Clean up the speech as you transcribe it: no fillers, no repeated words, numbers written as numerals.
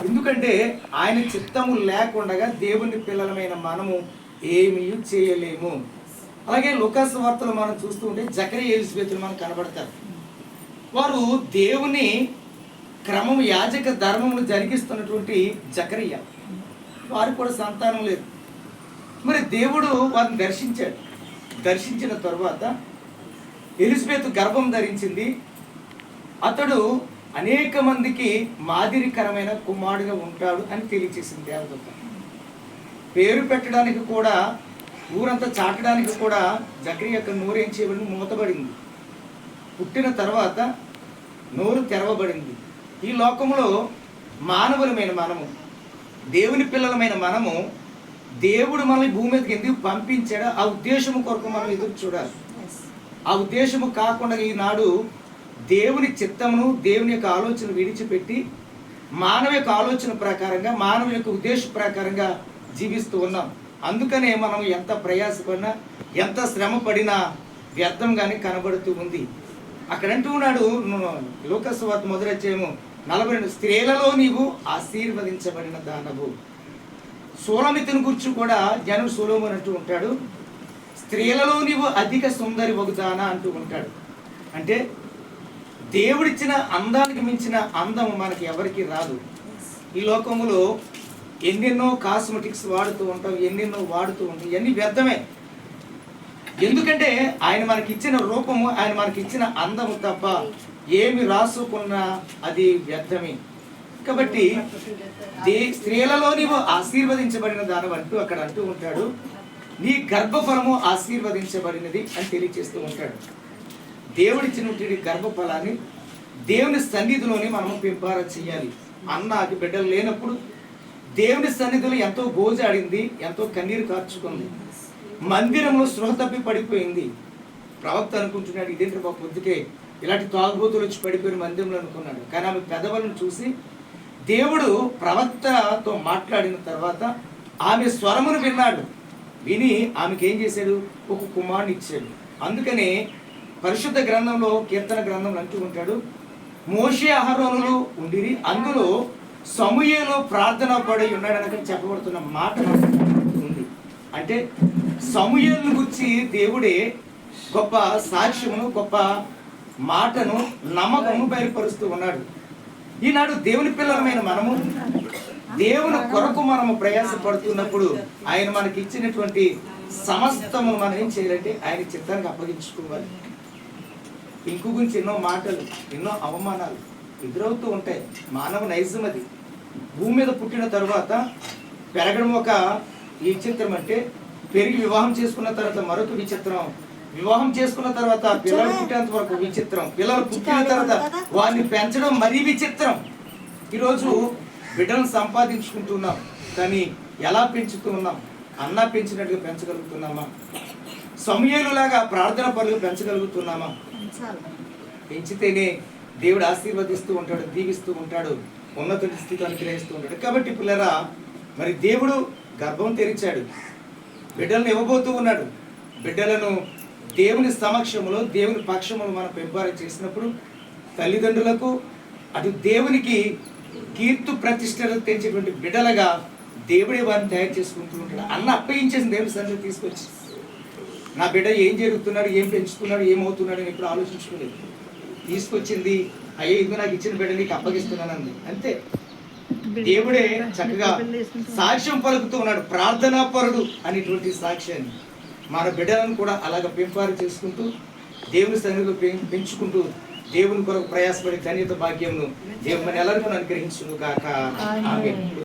ఎందుకంటే ఆయన చిత్తము లేకుండా దేవుని పిల్లలమైన మనము ఏమీ చేయలేము. అలాగే లూకాసు వార్తలు మనం చూస్తూ ఉంటే జకరియా ఎలిజబెతులు మనకు కనబడతారు. వారు దేవుని క్రమము యాజక ధర్మమును జరిగిస్తున్నటువంటి జకరియా, వారు కూడా సంతానం లేదు. మరి దేవుడు వారిని దర్శించాడు. దర్శించిన తరువాత ఎలిజబెత్ గర్భం ధరించింది. అతడు అనేక మందికి మాదిరికరమైన కుమారుడుగా ఉంటాడు అని తెలియచేసింది దేవదూత. పేరు పెట్టడానికి కూడా, ఊరంతా చాటడానికి కూడా జకరియా యొక్క నోరు ఏం చేయబడింది? మూతబడింది. పుట్టిన తర్వాత నోరు తెరవబడింది. ఈ లోకంలో మానవులమైన మనము, దేవుని పిల్లలమైన మనము, దేవుడు మనల్ని భూమి మీదకి ఎందుకు పంపించాడో ఆ ఉద్దేశము కొరకు మనం ఎదురు చూడాలి. ఆ ఉద్దేశము కాకుండా ఈనాడు దేవుని చిత్తమును, దేవుని యొక్క ఆలోచన విడిచిపెట్టి మానవ యొక్క ఆలోచన ప్రకారంగా, మానవ యొక్క ఉద్దేశ ప్రకారంగా జీవిస్తూ ఉన్నాం. అందుకనే మనం ఎంత ప్రయాసపడినా, ఎంత శ్రమ పడినా వ్యర్థంగానే కనబడుతూ ఉంది. అక్కడ అంటూ ఉన్నాడు లూకాసు వార్త 1:42, స్త్రీలలో నీవు ఆశీర్వదించబడిన దానవు. సోలమితిని గురించి కూడా జనం సొలొమోను అంటూ ఉంటాడు, స్త్రీలలో నీవు అధిక సుందరి వగుదానా అంటూ ఉంటాడు. అంటే దేవుడిచ్చిన అందానికి మించిన అందం మనకి ఎవరికి రాదు. ఈ లోకంలో ఎన్నెన్నో కాస్మెటిక్స్ వాడుతూ ఉంటాం, ఎన్నెన్నో వాడుతూ ఉంటాం, ఇవన్నీ వ్యర్థమే. ఎందుకంటే ఆయన మనకి ఇచ్చిన రూపము, ఆయన మనకి ఇచ్చిన అందము తప్ప ఏమి రాసుకున్నా అది వ్యర్థమే. కాబట్టి స్త్రీలలో నీవు ఆశీర్వదించబడిన దానవు అంటూ అక్కడ అంటూ ఉంటాడు. నీ గర్భఫలము ఆశీర్వదించబడినది అని తెలియచేస్తూ ఉంటాడు. దేవుడిచ్చినటువంటి గర్భఫలాన్ని దేవుని సన్నిధిలోనే మనం పెంపార చేయాలి. అన్నకి బిడ్డలు లేనప్పుడు దేవుని సన్నిధిలో ఎంతో గోజాడింది, ఎంతో కన్నీరు కార్చుకుంది, మందిరంలో స్పృహ తప్పి పడిపోయింది. ప్రవక్త అనుకుంటున్నాడు, ఇదేంటి బాబు పొద్దుకే ఇలాంటి తాగుబోతులు వచ్చి పడిపోయిన మందిరంలో అనుకున్నాడు. కానీ ఆమె పెదవులను చూసి దేవుడు ప్రవక్తతో మాట్లాడిన తర్వాత ఆమె స్వరమును విన్నాడు. విని ఆమెకి ఏం చేశాడు? ఒక కుమారుని ఇచ్చాడు. అందుకనే పరిశుద్ధ గ్రంథంలో, కీర్తన గ్రంథంలో అంటూ ఉంటాడు, మోషే అహరోనులు ఉండిరి, అందులో సమూయేలు ప్రార్థన పడి ఉన్నాడని అక్కడ చెప్పబడుతున్న మాట ఉంది. అంటే సమూయేలును గురించి దేవుడే గొప్ప సాక్ష్యమును, గొప్ప మాటను, నమ్మకము బయలుపరుస్తూ ఉన్నాడు. ఈనాడు దేవుని పిల్లలమైన మనము దేవుని కొరకు మనము ప్రయాసపడుతున్నప్పుడు ఆయన మనకి ఇచ్చినటువంటి సమస్తము మనం ఏం చేయాలంటే ఆయన చిత్తానికి అప్పగించుకోవాలి. ఇంకు గురించి ఎన్నో మాటలు, ఎన్నో అవమానాలు ఎదురవుతూ ఉంటాయి. మానవ నైజం అది. భూమి మీద పుట్టిన తరువాత పెరగడం ఒక విచిత్రం. అంటే పెరిగి వివాహం చేసుకున్న తర్వాత మరొక విచిత్రం, వివాహం చేసుకున్న తర్వాత పిల్లలు పుట్టేంత వరకు విచిత్రం, పిల్లలు పుట్టిన తర్వాత వారిని పెంచడం మరీ విచిత్రం. ఈరోజు బిడ్డలను సంపాదించుకుంటున్నాం, కానీ ఎలా పెంచుతూ ఉన్నాం? అన్న పెంచినట్టుగా పెంచగలుగుతున్నామా? సమూయేలులాగా ప్రార్థన పనులు పెంచగలుగుతున్నామా? పెంచితేనే దేవుడు ఆశీర్వదిస్తూ ఉంటాడు, దీవిస్తూ ఉంటాడు, ఉన్నత స్థితి అనుగ్రహిస్తూ ఉంటాడు. కాబట్టి పిల్లరా, మరి దేవుడు గర్భం తెరిచాడు, బిడ్డలను ఇవ్వబోతూ ఉన్నాడు. బిడ్డలను దేవుని సమక్షంలో, దేవుని పక్షములో మనం పెంపార చేసినప్పుడు తల్లిదండ్రులకు, అటు దేవునికి కీర్తి ప్రతిష్టలు తెంచేటువంటి బిడ్డలుగా దేవుడే వారిని తయారు చేసుకుంటూ ఉంటాడు. అన్న అప్పగించేసి దేవుని సన్నిధిలో తీసుకొచ్చి, నా బిడ్డ ఏం జరుగుతున్నాడు, ఏం పెంచుతున్నాడు, ఏమవుతున్నాడు అని ఎప్పుడు ఆలోచించుకోలేదు. తీసుకొచ్చింది, అయ్యో ఇది నాకు ఇచ్చిన బిడ్డ నీకు అప్పగిస్తున్నానంది, అంతే. దేవుడే చక్కగా సాక్ష్యం పలుకుతూ ఉన్నాడు, ప్రార్థనాపరుడు అనేటువంటి సాక్ష్యాన్ని. మన బిడ్డలను కూడా అలాగ పెంపారు చేసుకుంటూ దేవుని సన్నిధిలో పెంచుకుంటూ దేవుని కొరకు ప్రయాసపడి ధన్యత భాగ్యమును దేవుని మన ఎల్లరికీ అనుగ్రహించును గాక. ఆమేన్.